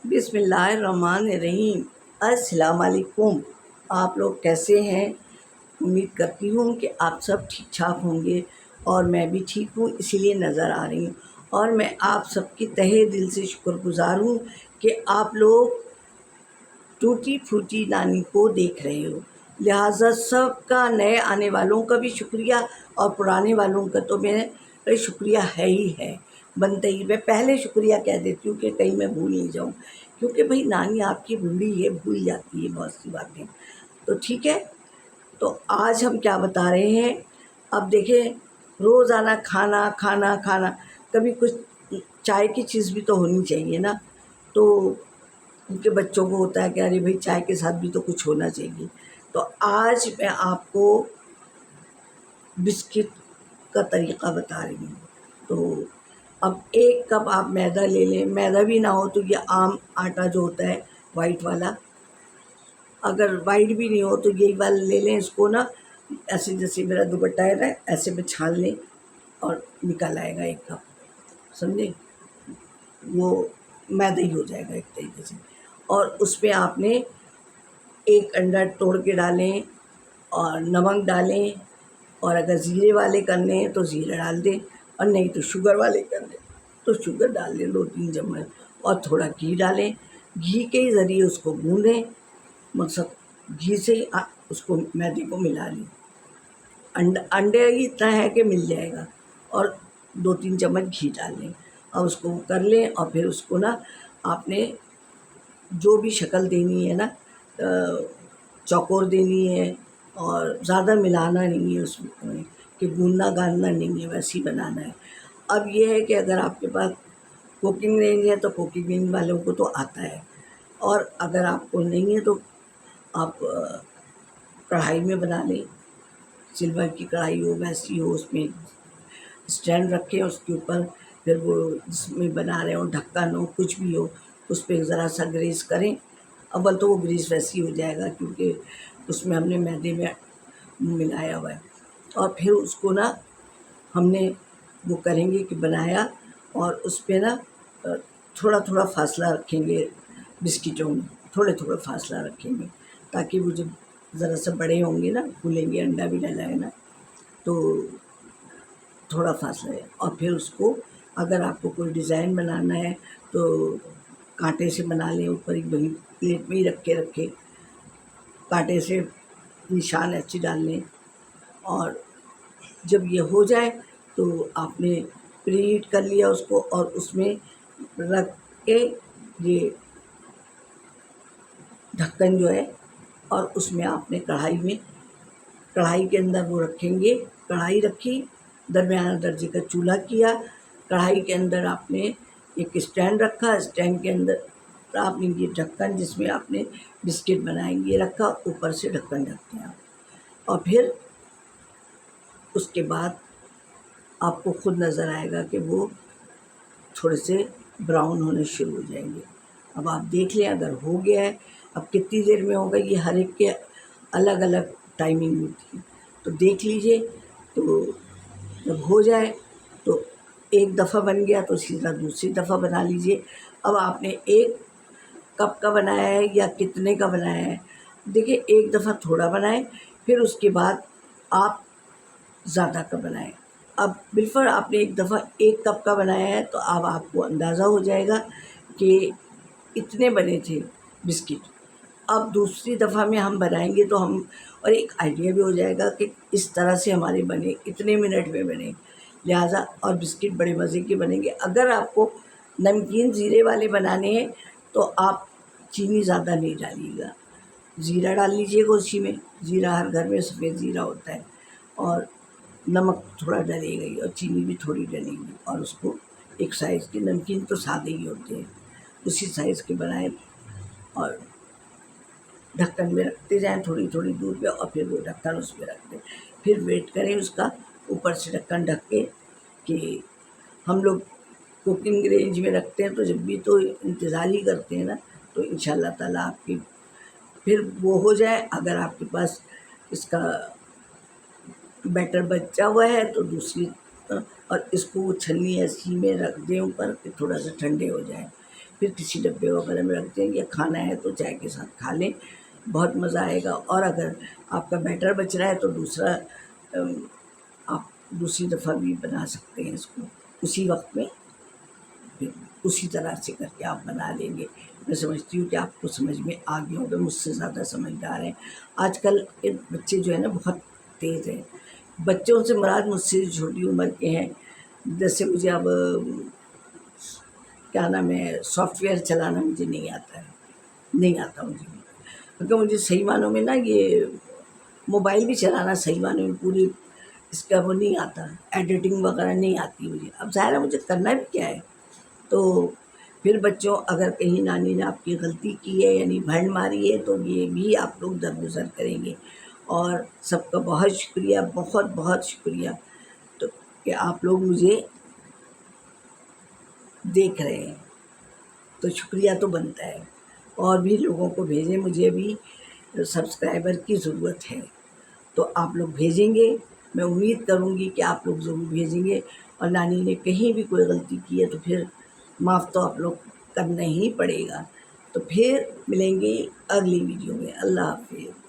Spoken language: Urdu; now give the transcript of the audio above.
بسم اللہ الرحمن الرحیم۔ السلام علیکم۔ آپ لوگ کیسے ہیں؟ امید کرتی ہوں کہ آپ سب ٹھیک ٹھاک ہوں گے اور میں بھی ٹھیک ہوں، اسی لیے نظر آ رہی ہوں۔ اور میں آپ سب کی تہہ دل سے شکر گزار ہوں کہ آپ لوگ ٹوٹی پھوٹی نانی کو دیکھ رہے ہو، لہٰذا سب کا، نئے آنے والوں کا بھی شکریہ اور پرانے والوں کا تو میرا شکریہ ہے ہی ہے، بنتا ہی۔ میں پہلے شکریہ کہہ دیتی ہوں کہ کہیں میں بھول نہیں جاؤں، کیونکہ بھئی نانی آپ کی بوڑھی ہے، بھول جاتی ہے بہت سی باتیں، تو ٹھیک ہے۔ تو آج ہم کیا بتا رہے ہیں؟ اب دیکھیں، روزانہ کھانا کھانا کھانا، کبھی کچھ چائے کی چیز بھی تو ہونی چاہیے نا، تو ان کے بچوں کو ہوتا ہے کہ ارے بھائی چائے کے ساتھ بھی تو کچھ ہونا چاہیے۔ تو آج میں آپ کو بسکٹ کا طریقہ بتا رہی ہوں۔ تو اب 1 کپ آپ میدا لے لیں، میدا بھی نہ ہو تو یہ عام آٹا جو ہوتا ہے وائٹ والا، اگر وائٹ بھی نہیں ہو تو یہی والا لے لیں۔ اس کو نا ایسے جیسے میرا دوپٹہ ہے نا، ایسے میں چھان لیں اور نکل آئے گا 1 کپ، سمجھے؟ وہ میدا ہی ہو جائے گا ایک طریقے سے۔ اور اس پہ آپ نے 1 انڈا توڑ کے ڈالیں اور نمک ڈالیں، اور اگر زیرے والے کرنے ہیں تو زیرہ ڈال دیں، اور نہیں تو شوگر والے کرنے تو شوگر ڈال دیں 2-3 چمچ، اور تھوڑا گھی ڈالیں۔ گھی کے ذریعے اس کو گوندیں، مقصد گھی سے اس کو میدے کو ملا لیں۔ انڈے ہی اتنا ہے کہ مل جائے گا، اور 2-3 چمچ گھی ڈال لیں، اور اس کو کر لیں۔ اور پھر اس کو نا آپ نے جو بھی شکل دینی ہے نا، چوکور دینی ہے، اور زیادہ ملانا نہیں ہے اس میں کہ گوندنا گاندنا نہیں ہے، ویسے ہی بنانا ہے۔ اب یہ ہے کہ اگر آپ کے پاس کوکنگ رینج ہے تو کوکنگ رینج والوں کو تو آتا ہے، اور اگر آپ کو نہیں ہے تو آپ کڑھائی میں بنا لیں، سلور کی کڑھائی ہو، ویسی ہو، اس میں اسٹینڈ رکھیں، اس کے اوپر پھر وہ جس میں بنا رہے ہوں ڈھکن ہو، کچھ بھی ہو، اس پہ ذرا سا گریس کریں۔ اول تو وہ گریس ویسی ہو جائے گا کیونکہ اس میں ہم نے میدے میں ملایا ہوا ہے، اور پھر اس کو نا ہم نے وہ کریں گے کہ بنایا، اور اس پہ نا تھوڑا تھوڑا فاصلہ رکھیں گے، بسکٹوں میں تھوڑے تھوڑے فاصلہ رکھیں گے، تاکہ وہ جب ذرا سا بڑے ہوں گے نا، پھولیں گے، انڈا بھی ڈلا ہے نا، تو تھوڑا فاصلہ ہے۔ اور پھر اس کو اگر آپ کو کوئی ڈیزائن بنانا ہے تو کانٹے سے بنا لیں، اوپر ایک بڑی پلیٹ میں ہی رکھے کانٹے سے نشان ایسے ڈال لیں، اور جب یہ ہو جائے تو آپ نے پری ہیٹ کر لیا اس کو، اور اس میں رکھ کے یہ ڈھکن جو ہے، اور اس میں آپ نے کڑھائی کے اندر وہ رکھیں گے، کڑھائی رکھی، درمیانہ درجے کا چولہا کیا، کڑھائی کے اندر آپ نے ایک اسٹینڈ رکھا، اسٹینڈ کے اندر آپ نے یہ ڈھکن جس میں آپ نے بسکٹ بنائیں گے رکھا، اوپر سے ڈھکن ڈھک دیں آپ، اور پھر اس کے بعد آپ کو خود نظر آئے گا کہ وہ تھوڑے سے براؤن ہونے شروع ہو جائیں گے۔ اب آپ دیکھ لیں اگر ہو گیا ہے، اب کتنی دیر میں ہوگا، یہ ہر ایک کے الگ الگ ٹائمنگ ہوتی ہے، تو دیکھ لیجئے۔ تو جب ہو جائے تو ایک دفعہ بن گیا تو اسی طرح دوسری دفعہ بنا لیجئے۔ اب آپ نے 1 کپ کا بنایا ہے یا کتنے کا بنایا ہے، دیکھیں 1 دفعہ تھوڑا بنائیں، پھر اس کے بعد آپ زیادہ کا بنائیں۔ اب بالفعل آپ نے 1 دفعہ 1 کپ کا بنایا ہے تو اب آپ کو اندازہ ہو جائے گا کہ اتنے بنے تھے بسکٹ۔ اب دوسری دفعہ میں ہم بنائیں گے تو ہم، اور ایک آئیڈیا بھی ہو جائے گا کہ اس طرح سے ہمارے بنے، اتنے منٹ میں بنے، لہٰذا اور بسکٹ بڑے مزے کے بنیں گے۔ اگر آپ کو نمکین زیرے والے بنانے ہیں تو آپ چینی زیادہ نہیں ڈالیے گا، زیرہ ڈال لیجیے گا اسی میں، زیرہ ہر گھر میں سفید زیرہ ہوتا ہے، اور نمک تھوڑا ڈلے گا اور چینی بھی تھوڑی ڈلے گی، اور اس کو ایک سائز کے، نمکین تو سادے ہی ہوتے ہیں، اسی سائز کے بنائیں، اور ڈھکن میں رکھتے جائیں تھوڑی تھوڑی دور پہ، اور پھر وہ ڈھکن اس پہ رکھ دیں، پھر ویٹ کریں اس کا، اوپر سے ڈھکن ڈھک کے، کہ ہم لوگ کوکنگ رینج میں رکھتے ہیں تو جب بھی تو انتظار ہی کرتے ہیں نا، تو انشاءاللہ تعالیٰ آپ کی پھر وہ ہو جائے۔ اگر آپ کے پاس اس کا بیٹر بچا ہوا ہے تو اور اس کو چھنی ایسی میں رکھ دیں اوپر کہ تھوڑا سا ٹھنڈے ہو جائیں، پھر کسی ڈبے وغیرہ میں رکھ دیں، یا کھانا ہے تو چائے کے ساتھ کھا لیں، بہت مزہ آئے گا۔ اور اگر آپ کا بیٹر بچ رہا ہے تو دوسرا آپ دوسری دفعہ بھی بنا سکتے ہیں اس کو اسی وقت میں، پھر اسی طرح سے کر کے آپ بنا لیں گے۔ میں سمجھتی ہوں کہ آپ کو سمجھ میں آ گیا ہوگا، مجھ سے زیادہ سمجھدار ہیں آج کل کے بچے جو ہے نا، بہت تیز ہیں۔ بچوں سے مراد مجھ سے چھوٹی عمر کے ہیں، جیسے مجھے اب کیا نام ہے، سافٹ ویئر چلانا مجھے نہیں آتا ہے، نہیں آتا مجھے، کیونکہ مجھے صحیح معنوں میں نا یہ موبائل بھی چلانا صحیح معنوں میں پوری اس کا وہ نہیں آتا، ایڈیٹنگ وغیرہ نہیں آتی مجھے۔ اب ظاہر ہے مجھے کرنا بھی کیا ہے، تو پھر بچوں اگر کہیں نانی نے آپ کی غلطی کی ہے یعنی بھنڈ ماری ہے تو یہ بھی آپ لوگ درگزر کریں گے۔ اور سب کا بہت شکریہ، بہت بہت شکریہ تو کہ آپ لوگ مجھے دیکھ رہے ہیں، تو شکریہ تو بنتا ہے، اور بھی لوگوں کو بھیجیں، مجھے بھی سبسکرائبر کی ضرورت ہے، تو آپ لوگ بھیجیں گے، میں امید کروں گی کہ آپ لوگ ضرور بھیجیں گے۔ اور نانی نے کہیں بھی کوئی غلطی کی ہے تو پھر معاف تو آپ لوگ کرنا ہی پڑے گا۔ تو پھر ملیں گے اگلی ویڈیو میں، اللہ حافظ۔